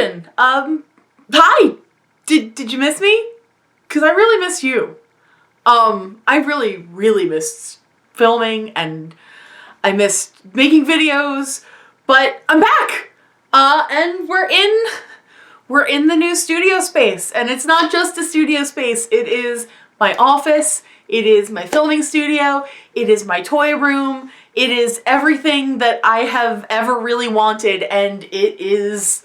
Explosion. Hi. Did you miss me? Cause I really miss you. I really missed filming and I missed making videos, but I'm back. And we're in the new studio space, and it's not just a studio space. It is my office. It is my filming studio. It is my toy room. It is everything that I have ever really wanted, and it's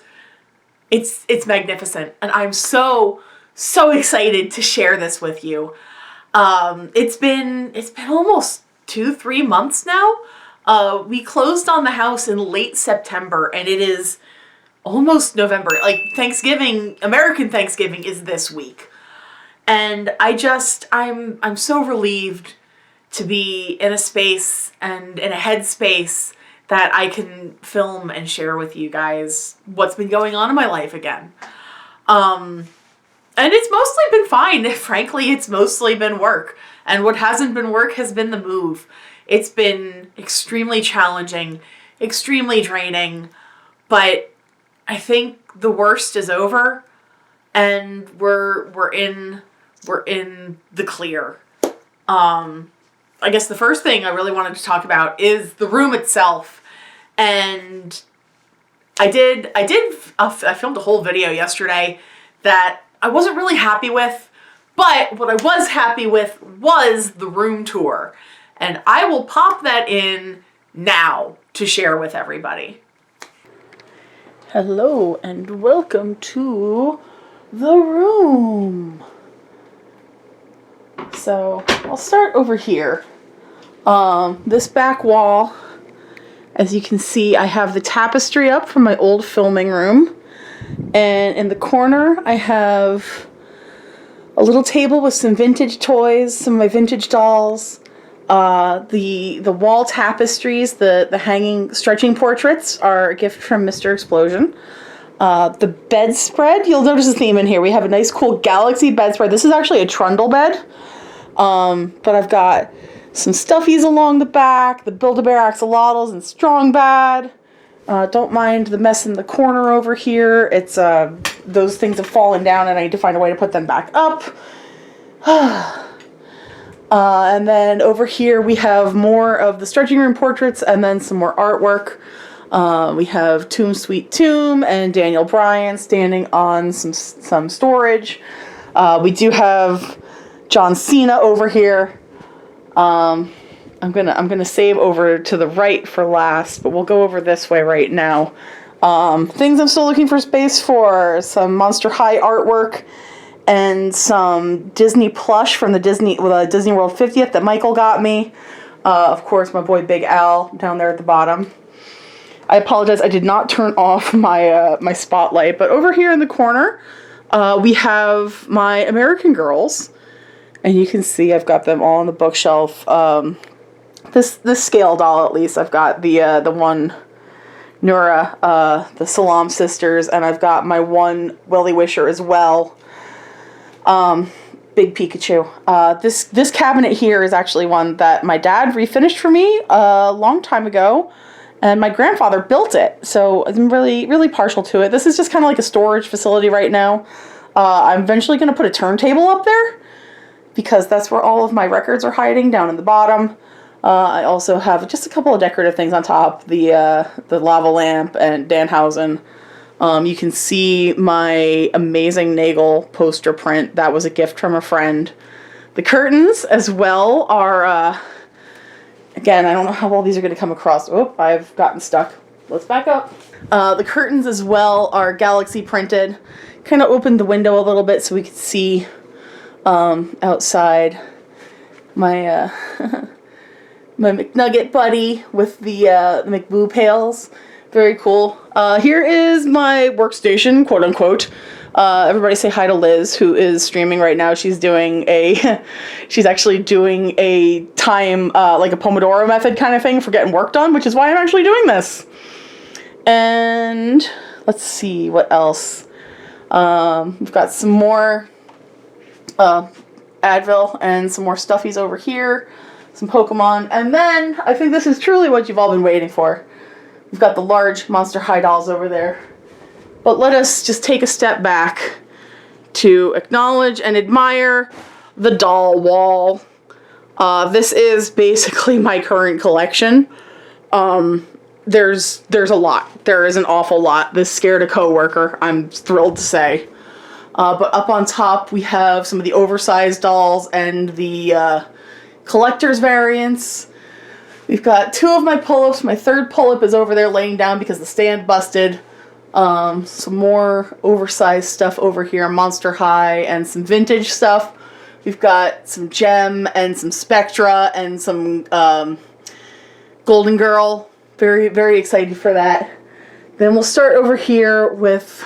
magnificent. And I'm so excited to share this with you. It's been almost 2-3 months now. We closed on the house in late September, and it is almost November. Like, Thanksgiving, American Thanksgiving is this week. And I'm so relieved to be in a space and in a headspace that I can film and share with you guys what's been going on in my life again. And it's mostly been fine. Frankly, it's mostly been work. And what hasn't been work has been the move. It's been extremely challenging, extremely draining, but I think the worst is over, and we're in the clear. I guess the first thing I really wanted to talk about is the room itself, and I filmed a whole video yesterday that I wasn't really happy with, but what I was happy with was the room tour, and I will pop that in now to share with everybody. Hello and welcome to the room. So I'll start over here. This back wall, as you can see, I have the tapestry up from my old filming room. And in the corner, I have a little table with some vintage toys, some of my vintage dolls. The wall tapestries, the hanging stretching portraits are a gift from Mr. Explosion. The bedspread, you'll notice a theme in here. We have a nice cool galaxy bedspread. This is actually a trundle bed. But I've got some stuffies along the back, the Build-A-Bear axolotls and Strong Bad. Don't mind the mess in the corner over here. It's, those things have fallen down and I need to find a way to put them back up. And then over here we have more of the stretching room portraits and then some more artwork. We have Tomb Sweet Tomb and Daniel Bryan standing on some storage. We do have John Cena over here. I'm gonna save over to the right for last, but we'll go over this way right now. Things I'm still looking for space for: some Monster High artwork and some Disney plush from the Disney World 50th that Michael got me. Of course, my boy Big Al down there at the bottom. I apologize, I did not turn off my my spotlight, but over here in the corner, we have my American Girls, and you can see I've got them all on the bookshelf. This scale doll, at least, I've got the one Nura, the Salam sisters, and I've got my one Willy Wisher as well. Big Pikachu. This cabinet here is actually one that my dad refinished for me a long time ago, and my grandfather built it, so I'm really partial to it. This is just kind of like a storage facility right now. I'm eventually going to put a turntable up there, because that's where all of my records are hiding, down in the bottom. I also have just a couple of decorative things on top, the lava lamp and Danhausen. You can see my amazing Nagel poster print. That was a gift from a friend. The curtains as well are, again, I don't know how well these are going to come across. Oh, I've gotten stuck. Let's back up. The curtains as well are galaxy printed. Kind of opened the window a little bit so we could see outside. My my McNugget buddy with the McBoo pails. Very cool. Here is my workstation, quote unquote. Everybody say hi to Liz, who is streaming right now. She's actually doing a time, like a Pomodoro method kind of thing for getting work done, which is why I'm actually doing this. And let's see what else. We've got some more Advil and some more stuffies over here. Some Pokemon. And then, I think this is truly what you've all been waiting for. We've got the large Monster High dolls over there. But let us just take a step back to acknowledge and admire the doll wall. This is basically my current collection. There's a lot. There is an awful lot. This scared a coworker, I'm thrilled to say. But up on top we have some of the oversized dolls and the collector's variants. We've got 2 of my pull-ups. My 3rd pull-up is over there laying down because the stand busted. Some more oversized stuff over here, Monster High, and some vintage stuff. We've got some Gem and some Spectra and some Golden Girl. Very, very excited for that. Then we'll start over here with,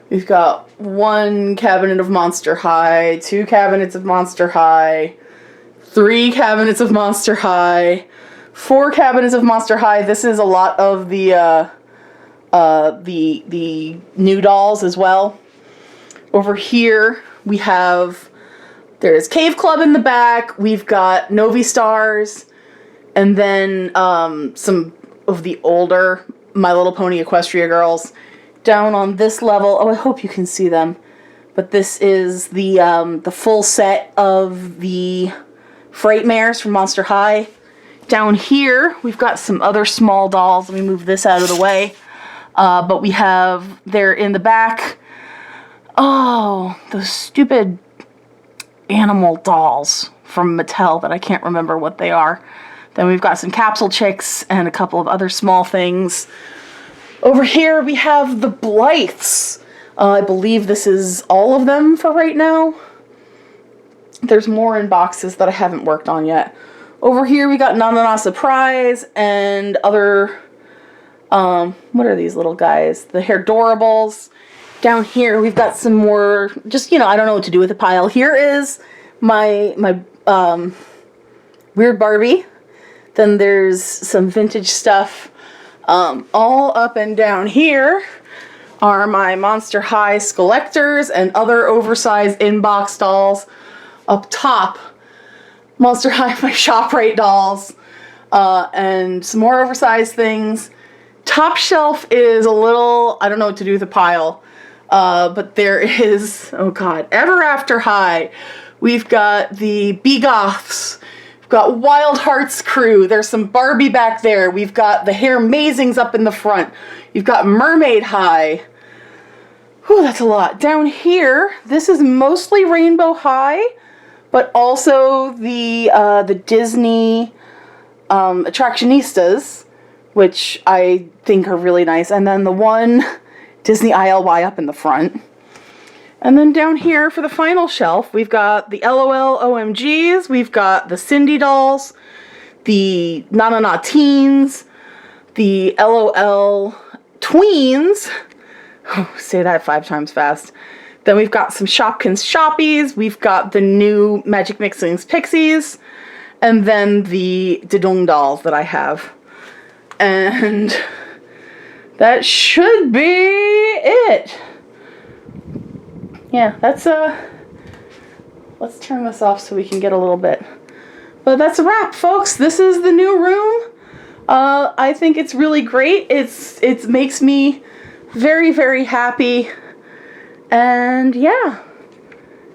we've got 1 cabinet of Monster High, 2 cabinets of Monster High, 3 cabinets of Monster High, 4 cabinets of Monster High. This is a lot of the new dolls as well. Over here we have, there's Cave Club in the back, we've got Novi Stars, and then some of the older My Little Pony Equestria girls. Down on this level, oh, I hope you can see them, but this is the full set of the Frightmares from Monster High. Down here we've got some other small dolls. Let me move this out of the way. But we have, there in the back, oh, those stupid animal dolls from Mattel that I can't remember what they are. Then we've got some Capsule Chicks and a couple of other small things. Over here we have the Blythes. I believe this is all of them for right now. There's more in boxes that I haven't worked on yet. Over here we got Na Na Na Surprise and other, what are these little guys? The Hairdorables. Down here we've got some more, just, I don't know what to do with the pile. Here is my Weird Barbie. Then there's some vintage stuff. All up and down here are my Monster High Skelectors and other oversized in-box dolls. Up top, Monster High, my ShopRite dolls, and some more oversized things. Top shelf is a little, I don't know what to do with the pile, but there is, oh god, Ever After High. We've got the Be-Goths. We've got Wild Hearts Crew. There's some Barbie back there. We've got the Hair Mazings up in the front. You've got Mermaid High. Whew, that's a lot. Down here, this is mostly Rainbow High, but also the Disney Attractionistas, which I think are really nice. And then the one Disney ILY up in the front. And then down here for the final shelf, we've got the LOL OMGs, we've got the Cindy dolls, the Na Na Na Teens, the LOL Tweens. Oh, say that 5 times fast. Then we've got some Shopkins Shoppies, we've got the new Magic Mixings Pixies, and then the Didung dolls that I have. And that should be it. Yeah, that's let's turn this off so we can get a little bit. But that's a wrap, folks. This is the new room. I think it's really great. It makes me very, very happy. And yeah,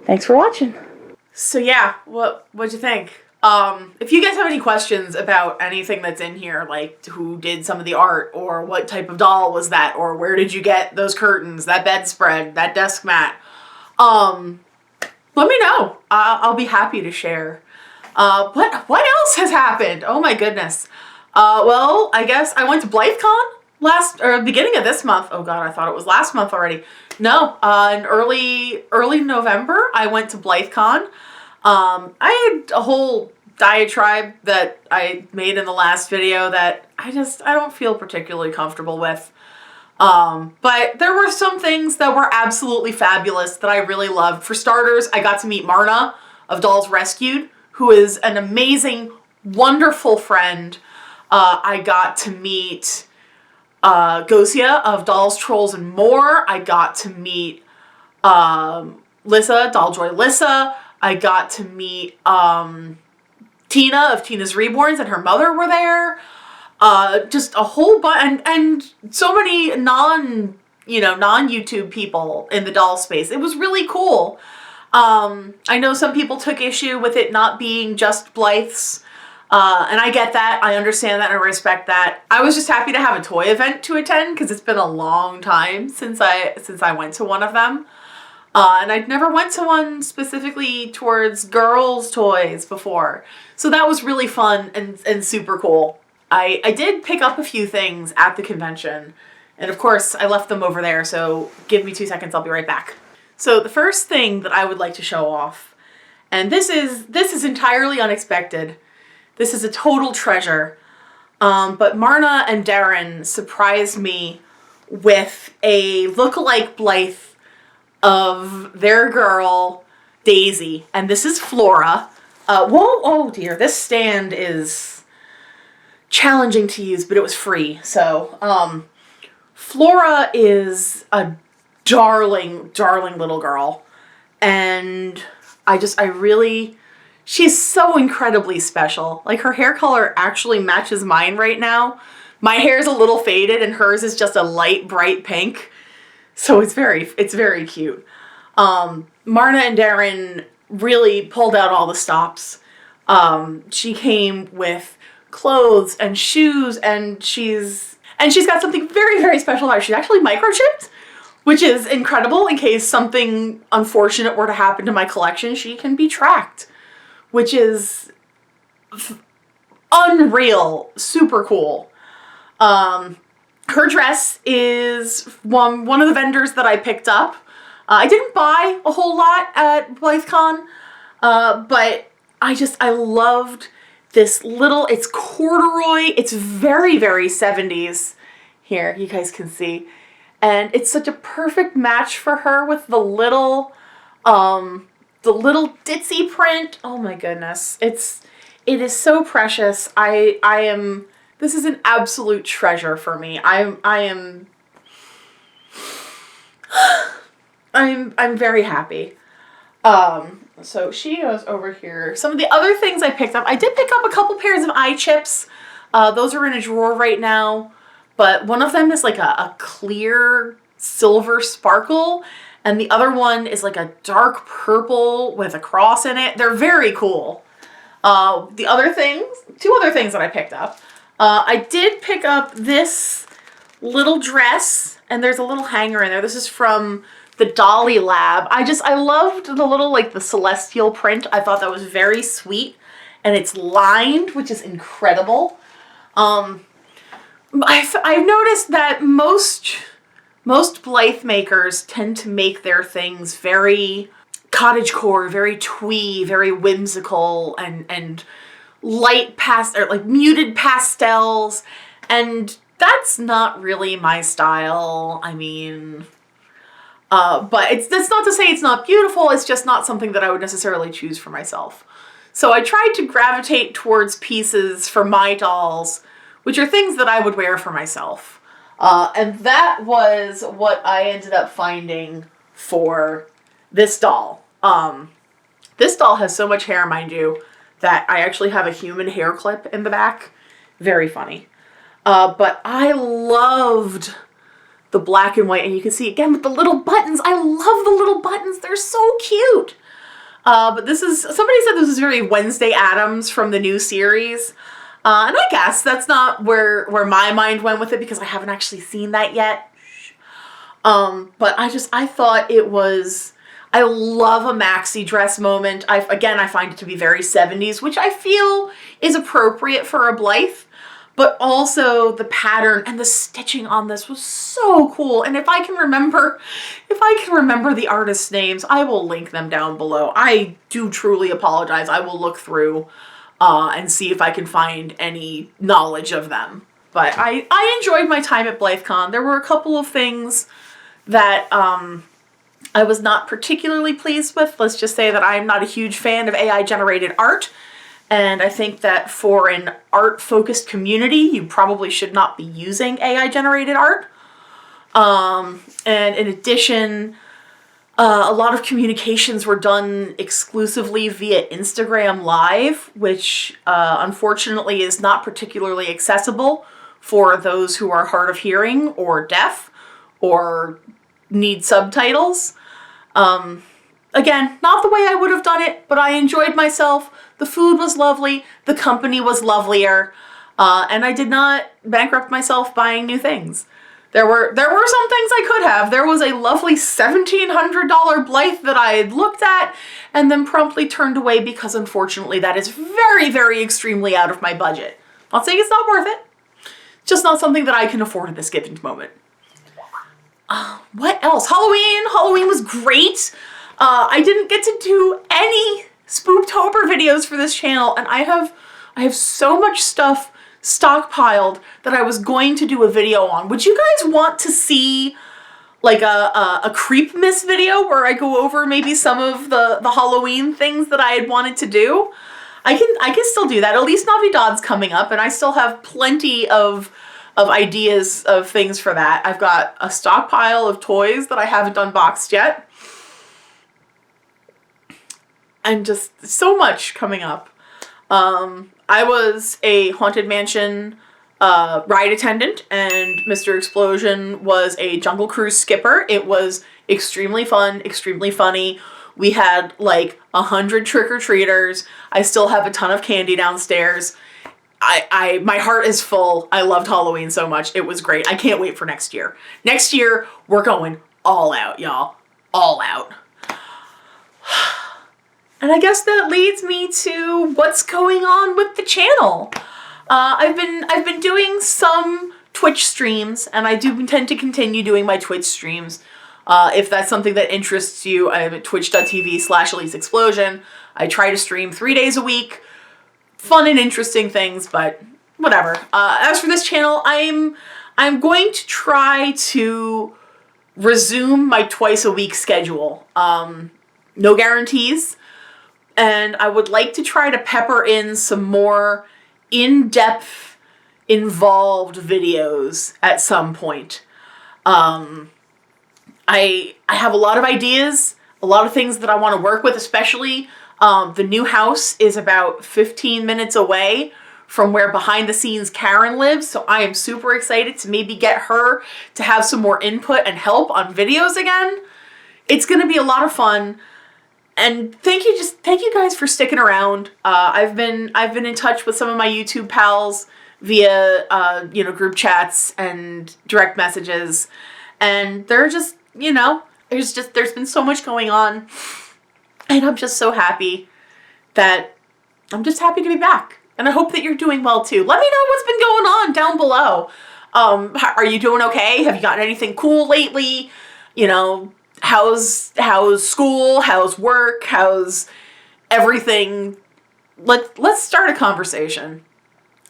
thanks for watching. So yeah, what'd you think? If you guys have any questions about anything that's in here, like who did some of the art, or what type of doll was that, or where did you get those curtains, that bedspread, that desk mat, let me know. I'll be happy to share. What else has happened? Oh my goodness. Well, I guess I went to Blythecon beginning of this month. Oh god, I thought it was last month already. No, in early November, I went to Blythecon. I had a whole diatribe that I made in the last video that I don't feel particularly comfortable with. But there were some things that were absolutely fabulous that I really loved. For starters, I got to meet Marna of Dolls Rescued, who is an amazing, wonderful friend. I got to meet Gosia of Dolls, Trolls, and More. I got to meet Lissa, Dolljoy Lissa. I got to meet Tina of Tina's Reborns, and her mother were there. Just a whole bunch, and so many non-YouTube people in the doll space. It was really cool. I know some people took issue with it not being just Blythe's, and I get that. I understand that and I respect that. I was just happy to have a toy event to attend because it's been a long time since I went to one of them. And I'd never went to one specifically towards girls' toys before. So that was really fun and super cool. I did pick up a few things at the convention. And of course, I left them over there, so give me 2 seconds, I'll be right back. So the first thing that I would like to show off, and this is entirely unexpected. This is a total treasure. But Marna and Darren surprised me with a look-alike Blythe of their girl, Daisy. And this is Flora. Oh dear, this stand is challenging to use, but it was free. So, Flora is a darling little girl. And she's so incredibly special. Like, her hair color actually matches mine right now. My hair's a little faded and hers is just a light, bright pink. So it's very cute. Marna and Darren really pulled out all the stops. She came with clothes and shoes, and she's got something very, very special about her. She's actually microchipped, which is incredible. In case something unfortunate were to happen to my collection, she can be tracked, which is unreal, super cool. Her dress is one of the vendors that I picked up. I didn't buy a whole lot at Blythecon, but I loved this little, it's corduroy, it's very, very 70s. Here, you guys can see. And it's such a perfect match for her with the little ditzy print. Oh my goodness. It is so precious. This is an absolute treasure for me. I'm very happy. So she goes over here. Some of the other things I picked up, I did pick up a couple pairs of eye chips. Those are in a drawer right now, but one of them is like a clear silver sparkle, and the other one is like a dark purple with a cross in it. They're very cool. Two other things that I picked up. I did pick up this little dress, and there's a little hanger in there. This is from the Dolly Lab. I loved the little, like, the celestial print. I thought that was very sweet, and it's lined, which is incredible. I've noticed that most Blythe makers tend to make their things very cottagecore, very twee, very whimsical, and light or like muted pastels, and that's not really my style. I mean, but that's not to say it's not beautiful, it's just not something that I would necessarily choose for myself. So I tried to gravitate towards pieces for my dolls, which are things that I would wear for myself. And that was what I ended up finding for this doll. This doll has so much hair, mind you, that I actually have a human hair clip in the back. Very funny. But I loved the black and white, and you can see again with the little buttons. I love the little buttons. They're so cute. But somebody said this is very Wednesday Addams from the new series. And I guess that's not where my mind went with it, because I haven't actually seen that yet. But I thought it was, I love a maxi dress moment. I find it to be very 70s, which I feel is appropriate for a Blythe. But also the pattern and the stitching on this was so cool. And if I can remember the artists' names, I will link them down below. I do truly apologize. I will look through and see if I can find any knowledge of them. But I enjoyed my time at Blythecon. There were a couple of things that I was not particularly pleased with. Let's just say that I'm not a huge fan of AI-generated art. And I think that for an art-focused community, you probably should not be using AI-generated art. And in addition, a lot of communications were done exclusively via Instagram Live, which unfortunately is not particularly accessible for those who are hard of hearing or deaf, or need subtitles. Again, not the way I would have done it, but I enjoyed myself. The food was lovely. The company was lovelier. And I did not bankrupt myself buying new things. There were some things I could have. There was a lovely $1,700 Blythe that I had looked at and then promptly turned away because unfortunately that is very, very extremely out of my budget. Not saying it's not worth it. Just not something that I can afford at this given moment. What else? Halloween! Halloween was great! I didn't get to do any Spooktober videos for this channel, and I have so much stuff stockpiled that I was going to do a video on. Would you guys want to see like a Creepmas video where I go over maybe some of the Halloween things that I had wanted to do? I can still do that. Elyse Navidad's coming up, and I still have plenty of ideas of things for that. I've got a stockpile of toys that I haven't unboxed yet. And just so much coming up. I was a Haunted Mansion ride attendant, and Mr. Explosion was a Jungle Cruise skipper. It was extremely fun, extremely funny. We had like 100 trick-or-treaters. I still have a ton of candy downstairs. My heart is full. I loved Halloween so much. It was great. I can't wait for next year. Next year, we're going all out, y'all. All out. And I guess that leads me to what's going on with the channel. I've been doing some Twitch streams, and I do intend to continue doing my Twitch streams. If that's something that interests you, I'm at twitch.tv/Elyse Explosion. I try to stream 3 days a week. Fun and interesting things, but whatever. As for this channel, I'm going to try to resume my twice a week schedule. No guarantees. And I would like to try to pepper in some more in-depth, involved videos at some point. I have a lot of ideas, a lot of things that I want to work with, especially the new house is about 15 minutes away from where behind the scenes Karen lives, so I am super excited to maybe get her to have some more input and help on videos again. It's going to be a lot of fun. And thank you guys for sticking around. I've been in touch with some of my YouTube pals via group chats and direct messages, and they're just, there's been so much going on, and I'm just so happy that I'm just happy to be back. And I hope that you're doing well too. Let me know what's been going on down below. Are you doing okay? Have you gotten anything cool lately? How's school? How's work? How's everything? Let's start a conversation.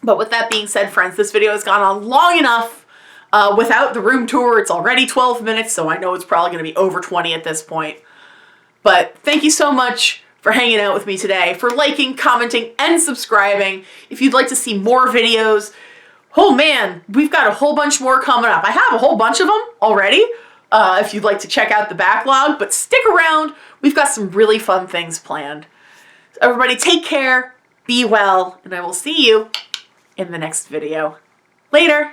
But with that being said, friends, this video has gone on long enough. Without the room tour, it's already 12 minutes, so I know it's probably going to be over 20 at this point. But thank you so much for hanging out with me today, for liking, commenting, and subscribing. If you'd like to see more videos, oh man, we've got a whole bunch more coming up. I have a whole bunch of them already. If you'd like to check out the backlog, but stick around. We've got some really fun things planned. So everybody take care, be well, and I will see you in the next video. Later.